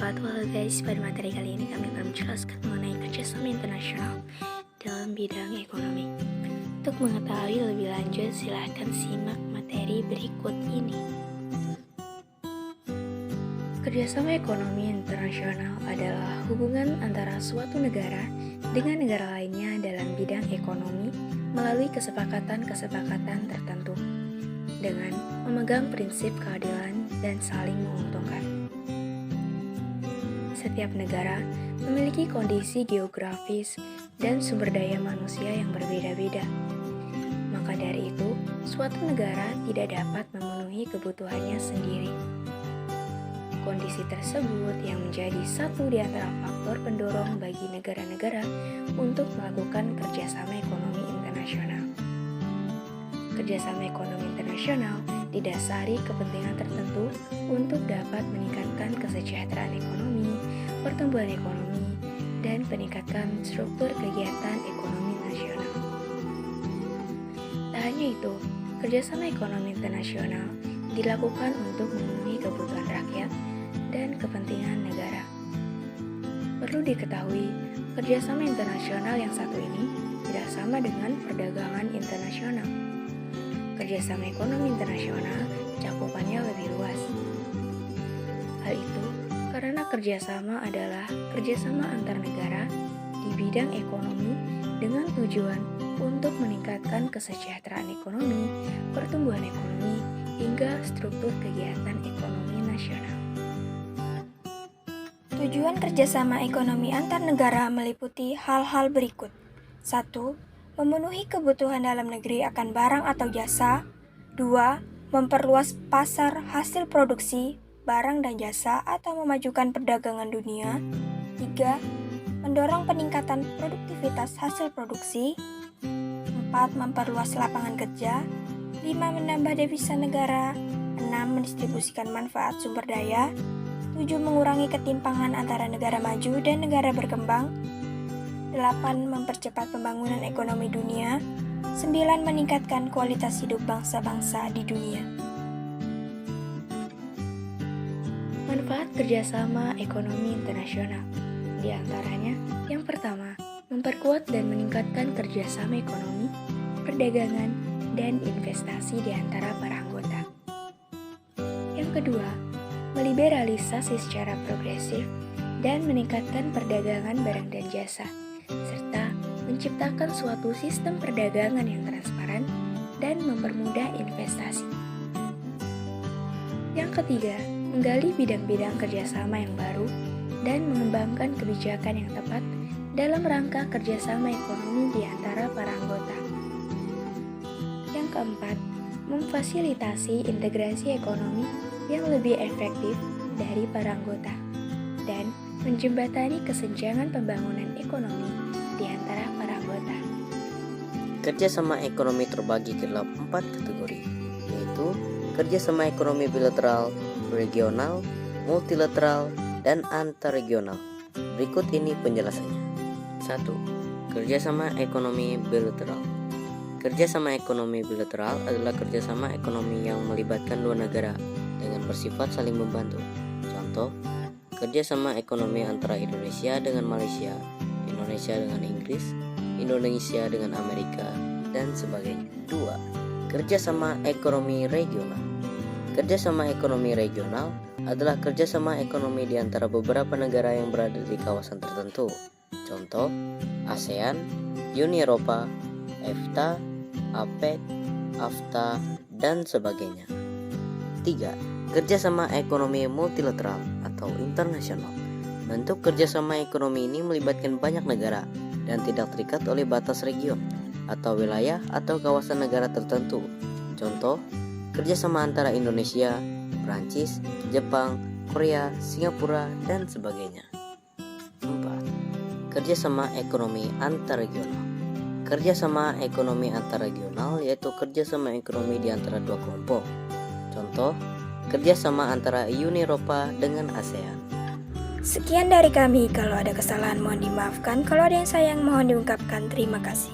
wabarakatuh. Halo guys, pada materi kali ini kami akan menjelaskan mengenai kerjasama internasional dalam bidang ekonomi. Untuk mengetahui lebih lanjut, silahkan simak materi berikut ini. Kerjasama ekonomi internasional adalah hubungan antara suatu negara dengan negara lainnya dalam bidang ekonomi melalui kesepakatan-kesepakatan tertentu dengan memegang prinsip keadilan dan saling menguntungkan. Setiap negara memiliki kondisi geografis dan sumber daya manusia yang berbeda-beda. Maka dari itu, suatu negara tidak dapat memenuhi kebutuhannya sendiri. Kondisi tersebut yang menjadi satu di antara faktor pendorong bagi negara-negara untuk melakukan kerjasama ekonomi internasional. Kerjasama ekonomi internasional didasari kepentingan tertentu untuk dapat meningkatkan kesejahteraan ekonomi, pertumbuhan ekonomi, dan peningkatan struktur kegiatan ekonomi nasional. Tak hanya itu, kerjasama ekonomi internasional dilakukan untuk memenuhi kebutuhan rakyat dan kepentingan negara. Perlu diketahui, kerjasama internasional yang satu ini tidak sama dengan perdagangan internasional. Kerjasama ekonomi internasional cakupannya lebih luas. Hal itu karena kerjasama adalah kerjasama antar negara di bidang ekonomi dengan tujuan untuk meningkatkan kesejahteraan ekonomi, pertumbuhan ekonomi, hingga struktur kegiatan ekonomi nasional. Tujuan kerjasama ekonomi antar negara meliputi hal-hal berikut. 1. Memenuhi kebutuhan dalam negeri akan barang atau jasa. 2. Memperluas pasar hasil produksi, barang dan jasa atau memajukan perdagangan dunia. 3. Mendorong peningkatan produktivitas hasil produksi. 4. Memperluas lapangan kerja. 5. Menambah devisa negara. 6. Mendistribusikan manfaat sumber daya. 7. Mengurangi ketimpangan antara negara maju dan negara berkembang. 8. Mempercepat pembangunan ekonomi dunia. 9. Meningkatkan kualitas hidup bangsa-bangsa di dunia. Manfaat kerjasama ekonomi internasional di antaranya, yang pertama, memperkuat dan meningkatkan kerjasama ekonomi, perdagangan, dan investasi di antara para anggota. Yang kedua, meliberalisasi secara progresif dan meningkatkan perdagangan barang dan jasa, serta menciptakan suatu sistem perdagangan yang transparan dan mempermudah investasi. Yang ketiga, menggali bidang-bidang kerjasama yang baru dan mengembangkan kebijakan yang tepat dalam rangka kerjasama ekonomi di antara para anggota. Yang keempat, memfasilitasi integrasi ekonomi yang lebih efektif dari para anggota dan menjembatani kesenjangan pembangunan ekonomi di antara para anggota. Kerjasama ekonomi terbagi ke dalam 4 kategori, yaitu kerjasama ekonomi bilateral, regional, multilateral, dan antarregional. Berikut ini penjelasannya. 1. Kerjasama ekonomi bilateral. Kerjasama ekonomi bilateral adalah kerjasama ekonomi yang melibatkan dua negara dengan bersifat saling membantu. Contoh, kerjasama ekonomi antara Indonesia dengan Malaysia, Indonesia dengan Inggris, Indonesia dengan Amerika, dan sebagainya. 2. Kerjasama ekonomi regional. Kerjasama ekonomi regional adalah kerjasama ekonomi di antara beberapa negara yang berada di kawasan tertentu. Contoh, ASEAN, Uni Eropa, EFTA, APEC, AFTA, dan sebagainya. 3. Kerjasama ekonomi multilateral atau internasional. Bentuk kerjasama ekonomi ini melibatkan banyak negara dan tidak terikat oleh batas region atau wilayah atau kawasan negara tertentu. Contoh, kerjasama antara Indonesia, Prancis, Jepang, Korea, Singapura, dan sebagainya. 4. Kerjasama ekonomi antarregional. Kerjasama ekonomi antarregional yaitu kerjasama ekonomi di antara dua kelompok. Contoh, kerjasama antara Uni Eropa dengan ASEAN. Sekian dari kami. Kalau ada kesalahan mohon dimaafkan. Kalau ada yang sayang mohon diungkapkan. Terima kasih.